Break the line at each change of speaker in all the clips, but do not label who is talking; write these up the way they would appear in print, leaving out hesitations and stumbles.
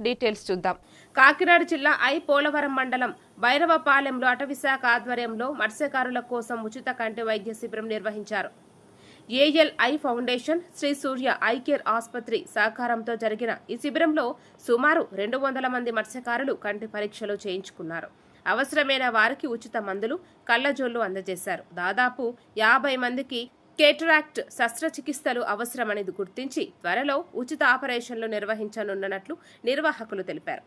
Details చూద్దాం. కాకినాడ జిల్లా పోలవరం మండలం భైరవపాలెంలో అటవీశాఖ ఆధ్వర్యంలో మత్స్యకారుల కోసం ఉచిత కంటి వైద్య శిబిరం నిర్వహించారు. ALI foundation, Sri Surya eye care ఆసుపత్రి సహకారంతో జరిగిన ఈ శిబిరంలో సుమారు 200 మంది మత్స్యకారులు కంటి పరీక్షలు చేయించుకున్నారు. అవసరమైన వారికి ఉచిత మందులు, కళ్లజోళ్లు అందజేశారు. దాదాపు 50 మందికి కేటరాక్ట్ శస్త్రచికిత్సలు అవసరమని గుర్తించి త్వరలో ఉచిత ఆపరేషన్లు నిర్వహించనున్నట్లు నిర్వాహకులు తెలిపారు.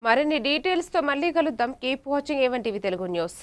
మరిన్ని డీటెయిల్స్ తో మళ్ళీ కలుద్దాం. Keep watching A1 TV Telugu news.